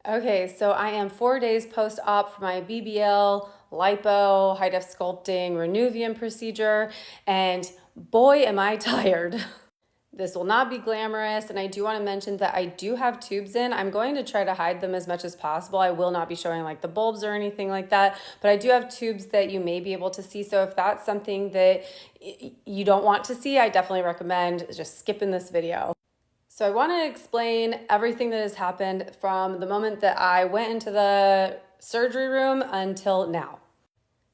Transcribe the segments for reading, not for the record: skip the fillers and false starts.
Okay, so I am 4 days post-op for my BBL, lipo, high-def sculpting, Renuvian procedure, and boy, am I tired. This will not be glamorous, and I do want to mention that I do have tubes in. I'm going to try to hide them as much as possible. I will not be showing like the bulbs or anything like that, but I do have tubes that you may be able to see. So if that's something that you don't want to see, I definitely recommend just skipping this video. So I want to explain everything that has happened from the moment that I went into the surgery room until now.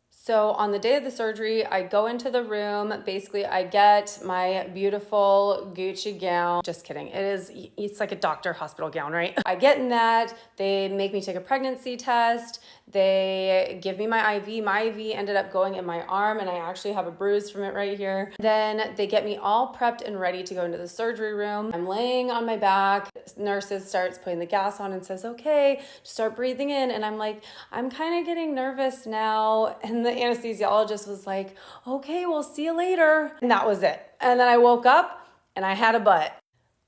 So on the day of the surgery, I go into the room. Basically, I get my beautiful Gucci gown. Just kidding. It's like a doctor hospital gown, right? I get in that. They make me take a pregnancy test. They give me my IV. My IV ended up going in my arm, and I actually have a bruise from it right here. Then they get me all prepped and ready to go into the surgery room. I'm laying on my back. Nurses starts putting the gas on and says, okay, start breathing in. And I'm like, I'm kind of getting nervous now. And the anesthesiologist was like, okay, we'll see you later. And that was it. And then I woke up and I had a butt.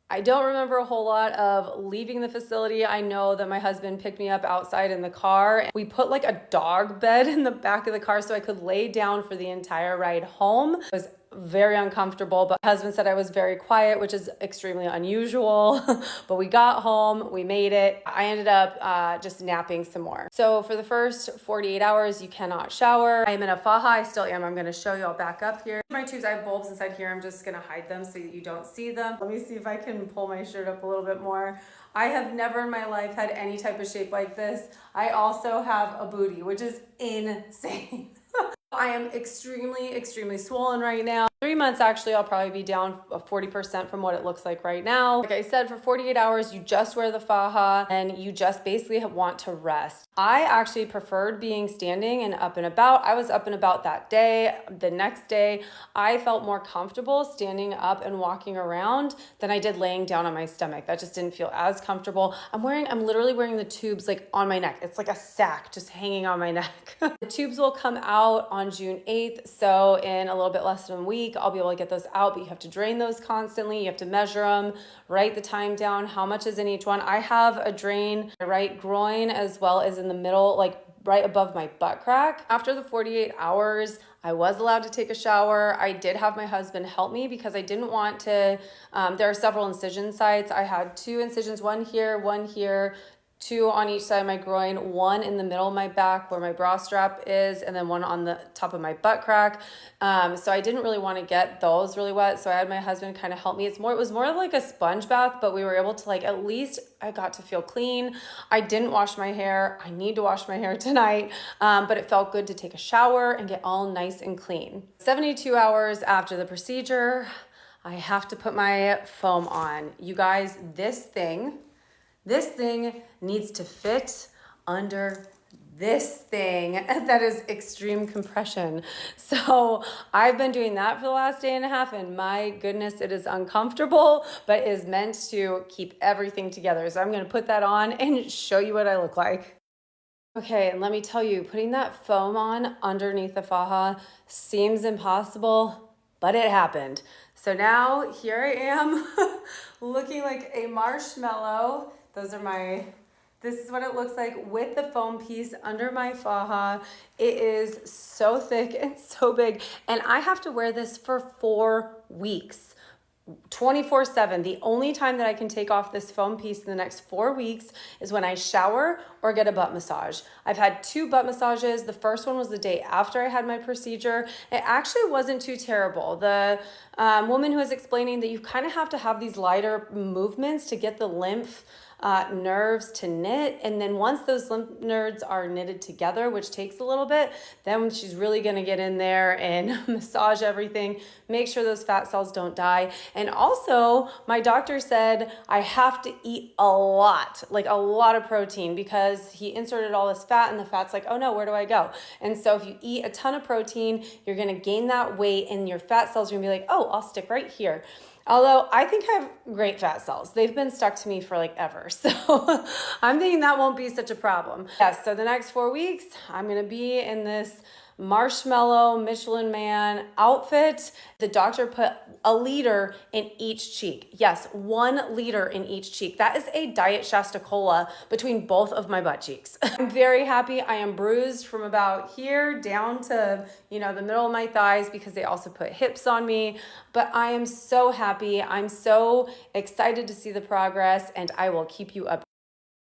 I don't remember a whole lot of leaving the facility. I know that my husband picked me up outside in the car. We put like a dog bed in the back of the car so I could lay down for the entire ride home. It was very uncomfortable, but my husband said I was very quiet, which is extremely unusual. But we got home, we made it. I ended up just napping some more. So for the first 48 hours, you cannot shower. I am in a faja, I still am. I'm gonna show you, I'll back up here. My tubes, I have bulbs inside here. I'm just gonna hide them so that you don't see them. Let me see if I can pull my shirt up a little bit more. I have never in my life had any type of shape like this. I also have a booty, which is insane. I am extremely swollen right now. 3 months, actually, I'll probably be down 40% from what it looks like right now. Like I said, for 48 hours, you just wear the faja and you just basically want to rest. I actually preferred being standing and up and about. I was up and about that day. The next day, I felt more comfortable standing up and walking around than I did laying down on my stomach. That just didn't feel as comfortable. I'm literally wearing the tubes like on my neck. It's like a sack just hanging on my neck. The tubes will come out on June 8th. So in a little bit less than a week, I'll be able to get those out, but you have to drain those constantly. You have to measure them, write the time down, how much is in each one. I have a drain my right groin as well as in the middle, like right above my butt crack. After the 48 hours, I was allowed to take a shower. I did have my husband help me because I didn't want to, there are several incision sites. I had 2 incisions, one here, 2 on each side of my groin, 1 in the middle of my back where my bra strap is, and then 1 on the top of my butt crack. So I didn't really want to get those really wet. So I had my husband kind of help me. It was more like a sponge bath, but we were able to at least I got to feel clean. I didn't wash my hair. I need to wash my hair tonight. But it felt good to take a shower and get all nice and clean. 72 hours after the procedure, I have to put my foam on. You guys, this thing needs to fit under this thing that is extreme compression. So I've been doing that for the last day and a half, and my goodness, it is uncomfortable, but is meant to keep everything together. So I'm gonna put that on and show you what I look like. Okay, and let me tell you, putting that foam on underneath the faja seems impossible, but it happened. So now here I am looking like a marshmallow. This is what it looks like with the foam piece under my faja. It is so thick and so big. And I have to wear this for 4 weeks, 24/7. The only time that I can take off this foam piece in the next 4 weeks is when I shower or get a butt massage. I've had 2 butt massages. The first one was the day after I had my procedure. It actually wasn't too terrible. The woman who was explaining that you kind of have to have these lighter movements to get the lymph nerves to knit, and then once those lymph nerves are knitted together, which takes a little bit, then she's really going to get in there and massage everything, make sure those fat cells don't die. And also my doctor said I have to eat a lot of protein, because he inserted all this fat and the fat's like, oh no, where do I go? And so if you eat a ton of protein, you're going to gain that weight and your fat cells are going to be like, oh, I'll stick right here. Although I think I have great fat cells. They've been stuck to me for ever. So I'm thinking that won't be such a problem. Yes, so the next 4 weeks, I'm gonna be in this marshmallow Michelin Man outfit. The doctor put a liter in each cheek. Yes, 1 liter in each cheek. That is a Diet Shasta Cola between both of my butt cheeks. I'm very happy. I am bruised from about here down to, the middle of my thighs because they also put hips on me. But I am so happy. I'm so excited to see the progress, and I will keep you updated.